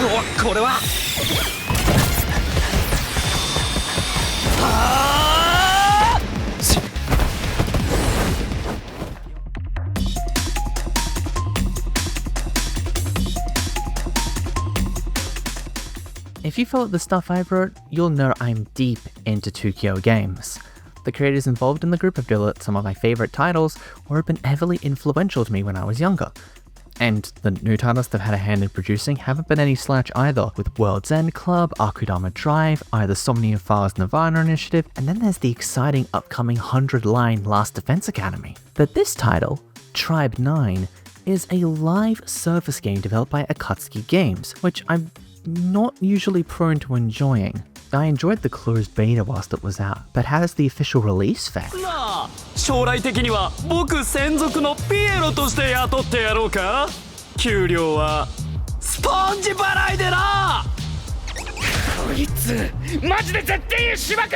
お、これはIf you follow the stuff I wrote, you'll know I'm deep into 2Kyo games. The creators involved in the group have developed some of my favorite titles or have been heavily influential to me when I was younger. And the new titles they've had a hand in producing haven't been any slouch either, with World's End Club, Akudama Drive, either Somnium Files Nirvana Initiative, and then there's the exciting upcoming 100-line Last Defense Academy. But this title, Tribe 9, is a live service game developed by Akatsuki Games, which I'm not usually prone to enjoying. I enjoyed the closed beta whilst it was out, but how does the official release fare? なあ、将来的には僕専属のピエロとして雇ってやろうか。給料はスポンジ払いでな。こいつマジで絶対しばく。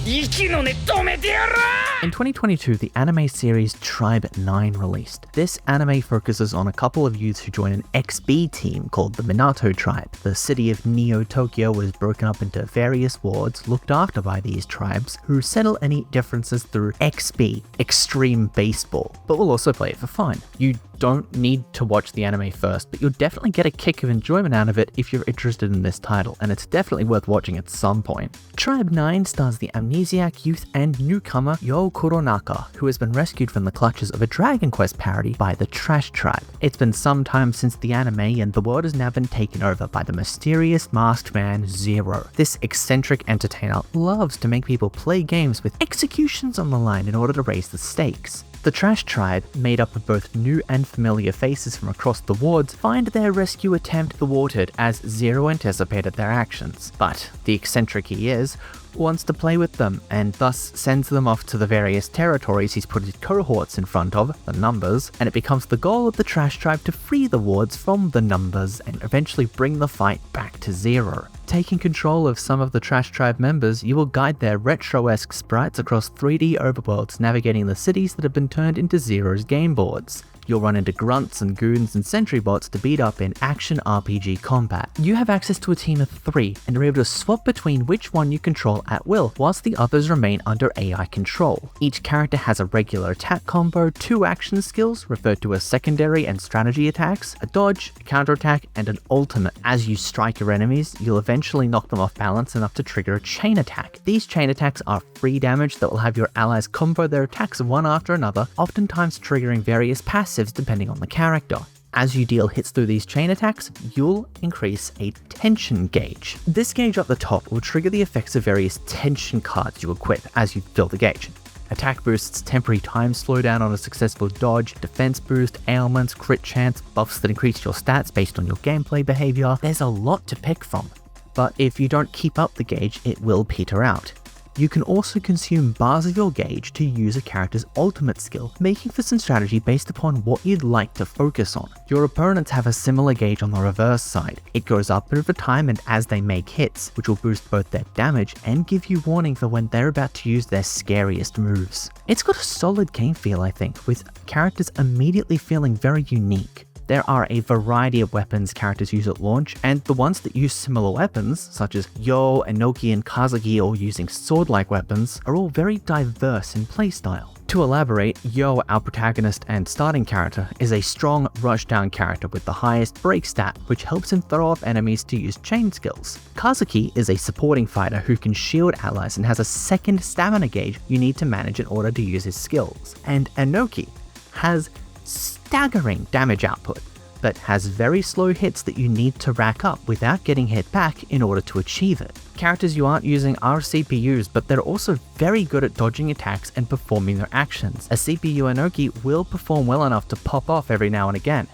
息の根止めてやる。In 2022, the anime series Tribe 9 released. This anime focuses on a couple of youths who join an XB team called the Minato Tribe. The city of Neo-Tokyo was broken up into various wards looked after by these tribes who settle any differences through XB, Extreme Baseball, but will also play it for fun. You don't need to watch the anime first, but you'll definitely get a kick of enjoyment out of it if you're interested in this title, and it's definitely worth watching at some point. Tribe 9 stars the amnesiac youth and newcomer Yo Kuronaka, who has been rescued from the clutches of a Dragon Quest parody by the Trash Tribe. It's been some time since the anime, and the world has now been taken over by the mysterious masked man Zero. This eccentric entertainer loves to make people play games with executions on the line in order to raise the stakes. The Trash Tribe, made up of both new and familiar faces from across the wards, find their rescue attempt thwarted as Zero anticipated their actions. But the eccentric he is, wants to play with them, and thus sends them off to the various territories he's put his cohorts in front of, the Numbers, and it becomes the goal of the Trash Tribe to free the wards from the Numbers and eventually bring the fight back to Zero. Taking control of some of the Trash Tribe members, you will guide their retro-esque sprites across 3D overworlds, navigating the cities that have been turned into Zero's game boards. You'll run into grunts and goons and sentry bots to beat up in action RPG combat. You have access to a team of 3 and are able to swap between which one you control at will, whilst the others remain under AI control. Each character has a regular attack combo, 2 action skills referred to as secondary and strategy attacks, a dodge, a counterattack, and an ultimate. As you strike your enemies, you'll eventually knock them off balance enough to trigger a chain attack. These chain attacks are free damage that will have your allies combo their attacks one after another, oftentimes triggering various passives depending on the character. As you deal hits through these chain attacks, you'll increase a tension gauge. This gauge up the top will trigger the effects of various tension cards you equip as you fill the gauge. Attack boosts, temporary time slowdown on a successful dodge, defense boost, ailments, crit chance, buffs that increase your stats based on your gameplay behavior. There's a lot to pick from. But if you don't keep up the gauge, it will peter out. You can also consume bars of your gauge to use a character's ultimate skill, making for some strategy based upon what you'd like to focus on. Your opponents have a similar gauge on the reverse side. It goes up over time and as they make hits, which will boost both their damage and give you warning for when they're about to use their scariest moves. It's got a solid game feel, I think, with characters immediately feeling very unique. There are a variety of weapons characters use at launch, and the ones that use similar weapons, such as Yo, Enoki, and Kazuki all using sword-like weapons, are all very diverse in playstyle. To elaborate, Yo, our protagonist and starting character, is a strong rushdown character with the highest break stat, which helps him throw off enemies to use chain skills. Kazuki is a supporting fighter who can shield allies and has a second stamina gauge you need to manage in order to use his skills. And Enoki has staggering damage output, but has very slow hits that you need to rack up without getting hit back in order to achieve it. Characters you aren't using are CPUs, but they're also very good at dodging attacks and performing their actions. A CPU Enoki will perform well enough to pop off every now and again.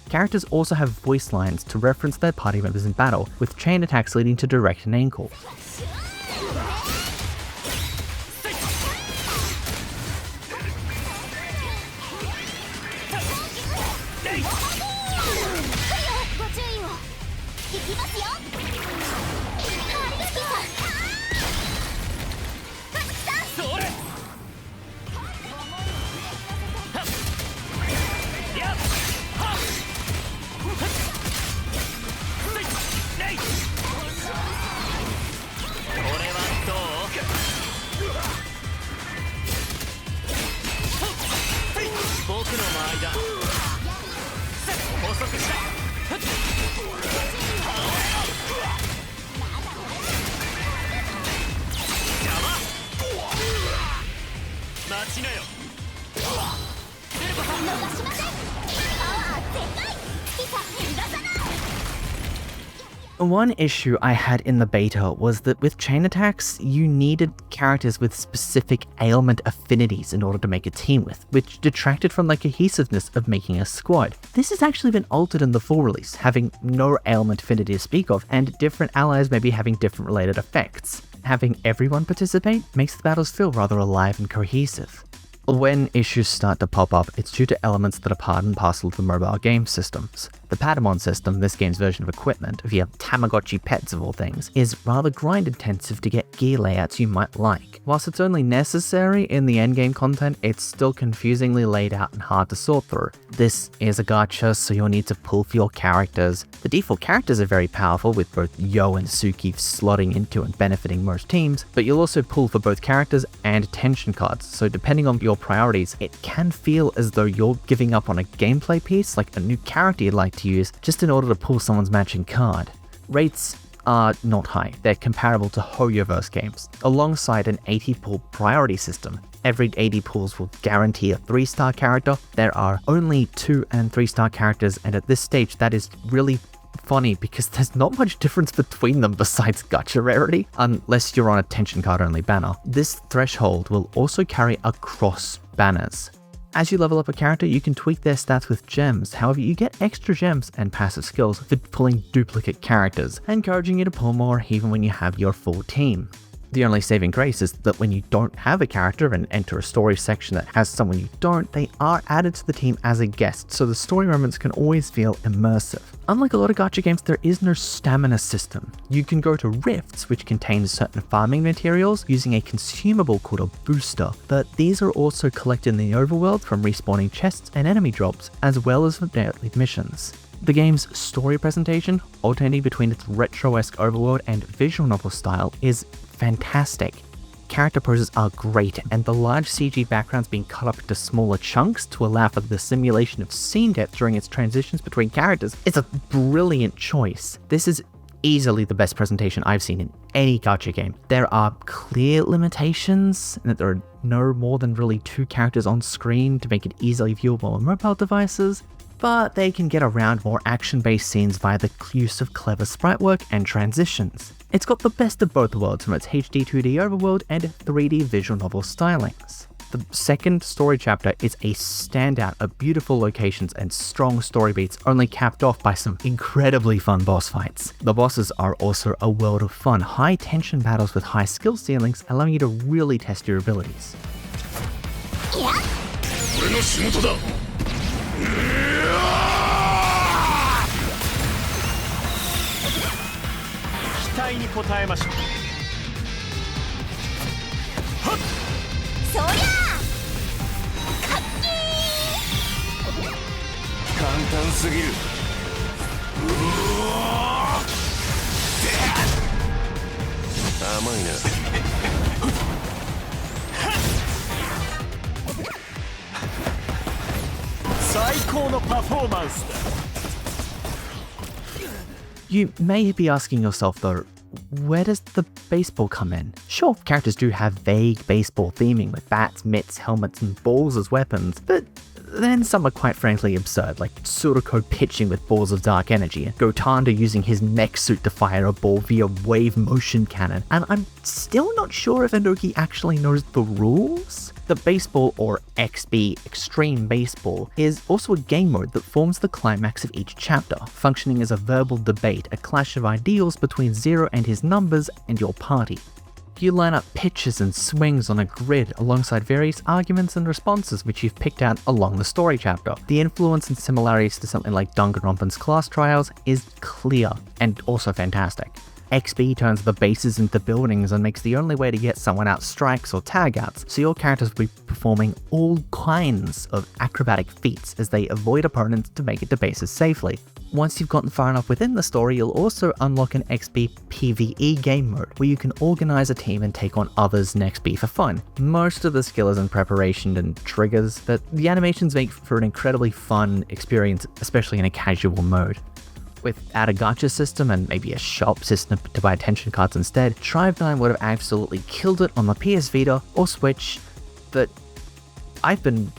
Characters also have voice lines to reference their party members in battle, with chain attacks leading to direct name call. One issue I had in the beta was that with chain attacks, you needed characters with specific ailment affinities in order to make a team with, which detracted from the cohesiveness of making a squad. This has actually been altered in the full release, having no ailment affinity to speak of, and different allies maybe having different related effects. Having everyone participate makes the battles feel rather alive and cohesive. When issues start to pop up, it's due to elements that are part and parcel of the mobile game systems. The Patamon system, this game's version of equipment, via Tamagotchi pets of all things, is rather grind intensive to get gear layouts you might like. Whilst it's only necessary in the endgame content, it's still confusingly laid out and hard to sort through. This is a gacha, so you'll need to pull for your characters. The default characters are very powerful, with both Yo and Suki slotting into and benefiting most teams, but you'll also pull for both characters and attention cards, so depending on your priorities, it can feel as though you're giving up on a gameplay piece, like a new character you'd like to use, just in order to pull someone's matching card. Rates are not high, they're comparable to Hoyoverse games, alongside an 80 pull priority system. Every 80 pulls will guarantee a 3-star character. There are only 2 and 3-star characters, and at this stage that is really funny because there's not much difference between them besides gacha rarity, unless you're on a tension card only banner. This threshold will also carry across banners. As you level up a character, you can tweak their stats with gems. However, you get extra gems and passive skills for pulling duplicate characters, encouraging you to pull more even when you have your full team. The only saving grace is that when you don't have a character and enter a story section that has someone you don't, they are added to the team as a guest, so the story moments can always feel immersive. Unlike a lot of gacha games, there is no stamina system. You can go to rifts, which contain certain farming materials, using a consumable called a booster, but these are also collected in the overworld from respawning chests and enemy drops, as well as from daily missions. The game's story presentation, alternating between its retro-esque overworld and visual novel style, is fantastic. Character poses are great, and the large CG backgrounds being cut up into smaller chunks to allow for the simulation of scene depth during its transitions between characters is a brilliant choice. This is easily the best presentation I've seen in any gacha game. There are clear limitations, and that there are no more than really 2 characters on screen to make it easily viewable on mobile devices, but they can get around more action-based scenes via the use of clever sprite work and transitions. It's got the best of both worlds from its HD 2D overworld and 3D visual novel stylings. The second story chapter is a standout of beautiful locations and strong story beats, only capped off by some incredibly fun boss fights. The bosses are also a world of fun, high tension battles with high skill ceilings, allowing you to really test your abilities. Yeah. 期待に応えましょう。はっ。そりゃあ。かっきー。簡単すぎる。うわ。甘いな。最高のパフォーマンスだ。 You may be asking yourself though, where does the baseball come in? Sure, characters do have vague baseball theming with bats, mitts, helmets, and balls as weapons, but then some are quite frankly absurd, like Suriko pitching with balls of dark energy, and Gotanda using his mech suit to fire a ball via wave motion cannon, and I'm still not sure if Enoki actually knows the rules. The baseball, or XB, Extreme Baseball, is also a game mode that forms the climax of each chapter, functioning as a verbal debate, a clash of ideals between Zero and his numbers and your party. You line up pitches and swings on a grid alongside various arguments and responses which you've picked out along the story chapter. The influence and similarities to something like Danganronpa's class trials is clear and also fantastic. XB turns the bases into buildings and makes the only way to get someone out strikes or tag outs, so your characters will be performing all kinds of acrobatic feats as they avoid opponents to make it to bases safely. Once you've gotten far enough within the story, you'll also unlock an XB PvE game mode, where you can organize a team and take on others in XB for fun. Most of the skill is in preparation and triggers, but the animations make for an incredibly fun experience, especially in a casual mode. Without a gacha system and maybe a shop system to buy attention cards instead, Tribe 9 would have absolutely killed it on the PS Vita or Switch, but I've been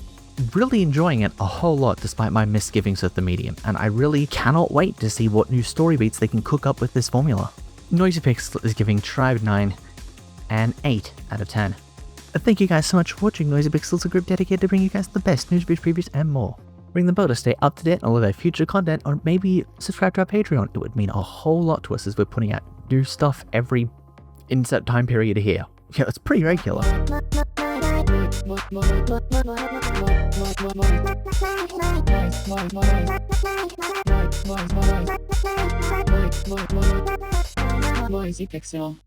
really enjoying it a whole lot despite my misgivings with the medium, and I really cannot wait to see what new story beats they can cook up with this formula. Noisy Pixel is giving Tribe 9 an 8 out of 10. Thank you guys so much for watching. Noisy Pixel is a group dedicated to bringing you guys the best news, reviews, previews, and more. Ring the bell to stay up to date on all of our future content, or maybe subscribe to our Patreon. It would mean a whole lot to us as we're putting out new stuff every inset time period here. Yeah, it's pretty regular. Noisy Pixel.